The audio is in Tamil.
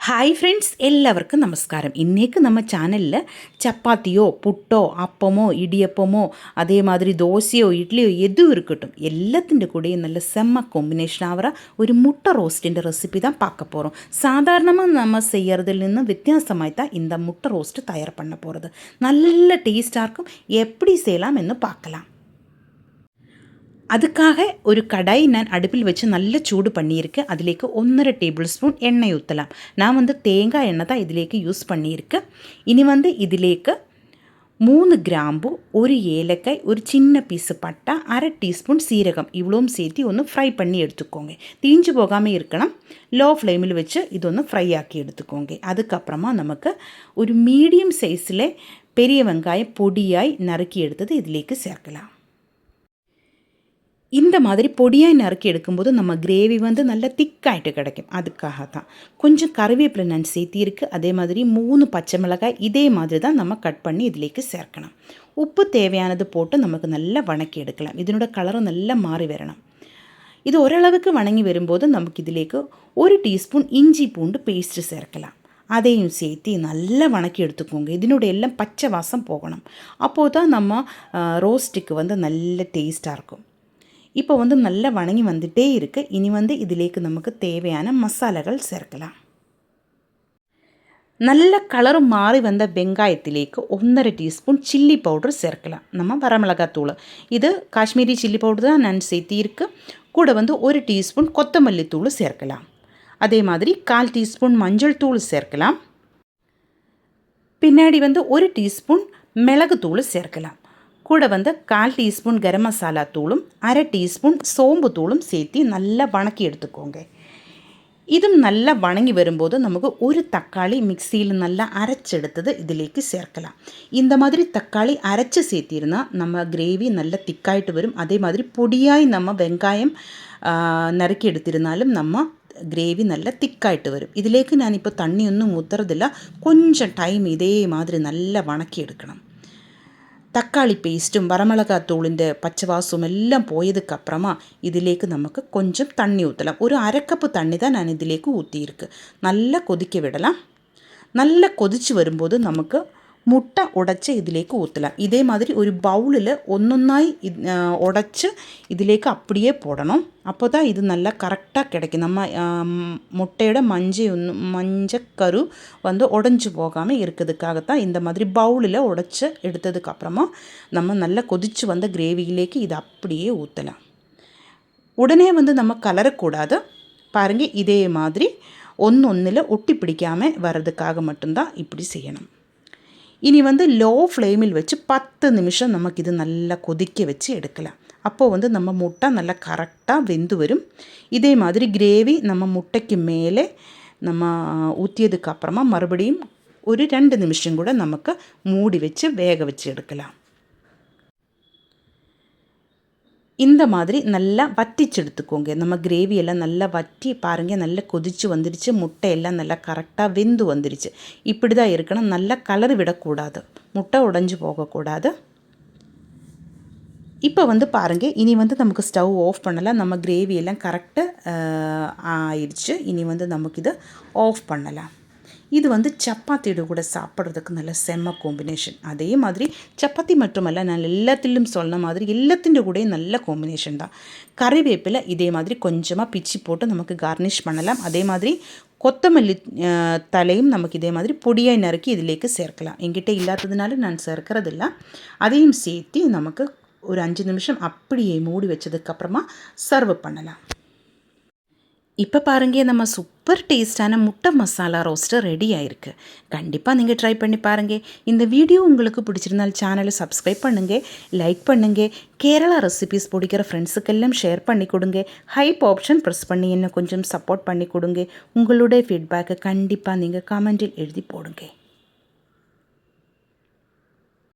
ഹായ് ഫ്രണ്ട്സ്, എല്ലാവർക്കും നമസ്കാരം. ഇന്നേക്ക് நம்ம சேனலில் சப்பாத்தியோ புட்டோ அப்பமோ இடியப்பமோ அதேமாதிரி தோசையோ இட்லியோ எதுவும் இருக்கட்டும், எல்லாத்திൻ്റെ கூடயும் நல்ல செம்ம காம்பினேஷன் ஆகிற ஒரு முட்டை ரோஸ்ட்டிൻ്റെ ரெசிபி தான் பார்க்க போகிறோம். சாதாரணமாக நம்ம செய்கிறதுல நின்று வித்தியாசமாய் தான் இந்த முட்டை ரோஸ்ட்டு தயார் பண்ண போகிறது. நல்ல டேஸ்ட்டாக இருக்கும். எப்படி செய்யலாம் என்று பார்க்கலாம். அதுக்காக ஒரு கடாய் நான் அடுப்பில் வச்சு நல்ல சூடு பண்ணியிருக்கேன். அதிலேக்கு 1.5 டேபிள் ஸ்பூன் எண்ணெய் ஊற்றலாம். நான் தேங்காய் எண்ணெய் தான் இதிலேக்கு யூஸ் பண்ணியிருக்கேன். இனி இதிலேக்கு 3 கிராம்பு, ஒரு ஏலக்காய், ஒரு சின்ன பீஸு பட்டை, 1/2 டீஸ்பூன் சீரகம் இவ்வளவும் சேர்த்து ஒன்று ஃப்ரை பண்ணி எடுத்துக்கோங்க. தீஞ்சு போகாமல் இருக்கணும். லோ ஃப்ளேமில் வச்சு இது ஒன்று ஃப்ரை ஆக்கி எடுத்துக்கோங்க. அதுக்கப்புறமா நமக்கு ஒரு மீடியம் சைஸில் பெரிய வெங்காயம் பொடியாய் நறுக்கி எடுத்தது இதிலேக்கு சேர்க்கலாம். இந்த மாதிரி பொடியாக நறுக்கி எடுக்கும்போது நம்ம கிரேவி நல்ல திக்காயிட்டு கிடைக்கும். அதுக்காக தான் கொஞ்சம் கருவேப்பிலை நான் சேர்த்திருக்கு. அதே மாதிரி 3 பச்சை மிளகாய் இதே மாதிரி தான் நம்ம கட் பண்ணி இதிலேக்கு சேர்க்கணும். உப்பு தேவையானது போட்டு நமக்கு நல்லா வணக்கி எடுக்கலாம். இதனோட கலரும் நல்லா மாறி வரணும். இது ஓரளவுக்கு வணங்கி வரும்போது நமக்கு இதிலேக்கு 1 டீஸ்பூன் இஞ்சி பூண்டு பேஸ்ட்டு சேர்க்கலாம். அதையும் சேர்த்து நல்லா வணக்கி எடுத்துக்கோங்க. இதனுடைய எல்லாம் பச்சை வாசம் போகணும். அப்போது தான் நம்ம ரோஸ்ட்டுக்கு நல்ல டேஸ்ட்டாக இருக்கும். இப்போ நல்லா வணங்கி வந்துட்டே இருக்குது. இனி இதிலேக்கு நமக்கு தேவையான மசாலாக்கள் சேர்க்கலாம். நல்ல கலரும் மாறி வந்த வெங்காயத்திலேக்கு 1.5 டீஸ்பூன் சில்லி பவுடர் சேர்க்கலாம். நம்ம வரமிளகாத்தூள், இது காஷ்மீரி சில்லி பவுடர் தான் நான் சேர்த்திருக்கு. கூட 1 டீஸ்பூன் கொத்தமல்லி தூள் சேர்க்கலாம். அதே மாதிரி 1/4 டீஸ்பூன் மஞ்சள் தூள் சேர்க்கலாம். பின்னாடி 1 டீஸ்பூன் மிளகு தூள் சேர்க்கலாம். கூட 1/4 டீஸ்பூன் கரம் மசாலா தூளும் 1/2 டீஸ்பூன் சோம்பு தூளும் சேர்த்து நல்லா வணக்கி எடுத்துக்கோங்க. இதுவும் நல்லா வணங்கி வரும்போது நமக்கு ஒரு தக்காளி மிக்சியில் நல்லா அரைச்செடுத்தது இதிலேக்கு சேர்க்கலாம். இந்த மாதிரி தக்காளி அரைச்சி சேர்த்திருந்தா நம்ம கிரேவி நல்லா திக்காயிட்டு வரும். அதே மாதிரி பொடியாய் நம்ம வெங்காயம் நறுக்கி எடுத்திருந்தாலும் நம்ம கிரேவி நல்லா திக்காயிட்டு வரும். இதிலேக்கு நான் இப்போ தண்ணி ஒன்றும் ஊற்றுறதில்ல. கொஞ்சம் டைம் இதே மாதிரி நல்லா வணக்கி எடுக்கணும். தக்காளி பேஸ்ட்டும் வரமிளகாத்தூளிൻ്റെ பச்சை வாசம் எல்லாம் போயதுக்கப்புறமா இதிலேக்கு நமக்கு கொஞ்சம் தண்ணி ஊற்றலாம். ஒரு 1/2 கப்பு தண்ணி தான் நான் இதிலேக்கு ஊற்றியிருக்கு. நல்லா கொதிக்க விடலாம். நல்லா கொதித்து வரும்போது நமக்கு முட்டை உடைச்சி இதிலேக்கு ஊற்றலாம். இதே மாதிரி ஒரு பவுலில் ஒன்றொன்னாய் உடைச்சி இதிலேக்கு அப்படியே போடணும். அப்போ தான் இது நல்லா கரெக்டாக கிடைக்கும். நம்ம முட்டையோட மஞ்சக்கரு உடஞ்சி போகாமல் இருக்கிறதுக்காகத்தான் இந்த மாதிரி பவுலில் உடைச்சி எடுத்ததுக்கப்புறமா நம்ம நல்லா கொதித்து வந்த கிரேவியிலேக்கு இது அப்படியே ஊற்றலாம். உடனே நம்ம கலரக்கூடாது. பாருங்கள், இதே மாதிரி ஒன்றில் ஒட்டி பிடிக்காமல் வர்றதுக்காக மட்டும்தான் இப்படி செய்யணும். இனி லோ ஃப்ளேமில் வச்சு 10 நிமிஷம் நமக்கு இது நல்லா கொதிக்க வச்சு எடுக்கலாம். அப்போது நம்ம முட்டை நல்லா கரெக்டாக வெந்து வரும். இதே மாதிரி கிரேவி நம்ம முட்டைக்கு மேலே நம்ம ஊற்றியதுக்கப்புறமா மறுபடியும் ஒரு 2 நிமிஷம் கூட நமக்கு மூடி வச்சு வேக வச்சு எடுக்கலாம். இந்த மாதிரி நல்லா வற்றிச்சு எடுத்துக்கோங்க. நம்ம கிரேவியெல்லாம் நல்லா வற்றி பாருங்கள், நல்லா கொதித்து வந்துடுச்சு. முட்டையெல்லாம் நல்லா கரெக்டாக வெந்து வந்துடுச்சு. இப்படி தான் இருக்கணும். நல்லா கலர் விடக்கூடாது. முட்டை உடைஞ்சு போகக்கூடாது. இப்போ பாருங்கள், இனி நமக்கு ஸ்டவ் ஆஃப் பண்ணலாம். நம்ம கிரேவியெல்லாம் கரெக்டாக ஆயிடுச்சு. இனி நமக்கு இதை ஆஃப் பண்ணலாம். இது சப்பாத்தியோட கூட சாப்பிட்றதுக்கு நல்ல செம்ம காம்பினேஷன். அதே மாதிரி சப்பாத்தி மட்டுமல்ல, நான் எல்லாத்திலும் சொன்ன மாதிரி எல்லாத்திൻ്റെ கூட நல்ல காம்பினேஷன் தான். கறிவேப்பிலை இதே மாதிரி கொஞ்சமாக பிச்சு போட்டு நமக்கு கார்னிஷ் பண்ணலாம். அதே மாதிரி கொத்தமல்லி தலையும் நமக்கு இதே மாதிரி பொடியாய் நறுக்கி இதிலேக்கு சேர்க்கலாம். என்கிட்ட இல்லாததுனால நான் சேர்க்கறதில்ல. அதையும் சேர்த்து நமக்கு ஒரு 5 நிமிஷம் அப்படியே மூடி வச்சதுக்கப்புறமா சர்வ் பண்ணலாம். இப்போ பாருங்கள், நம்ம சூப்பர் டேஸ்டான முட்டை மசாலா ரோஸ்ட்டு ரெடி ஆகிருக்கு. கண்டிப்பாக நீங்கள் ட்ரை பண்ணி பாருங்கள். இந்த வீடியோ உங்களுக்கு பிடிச்சிருந்தால் சேனலை சப்ஸ்கிரைப் பண்ணுங்கள், லைக் பண்ணுங்கள். கேரளா ரெசிபீஸ் பிடிக்கிற ஃப்ரெண்ட்ஸுக்கெல்லாம் ஷேர் பண்ணி கொடுங்க. ஹைப் ஆப்ஷன் ப்ரெஸ் பண்ணி என்ன கொஞ்சம் சப்போர்ட் பண்ணி கொடுங்க. உங்களுடைய ஃபீட்பேக்கை கண்டிப்பாக நீங்கள் கமெண்டில் எழுதி போடுங்க.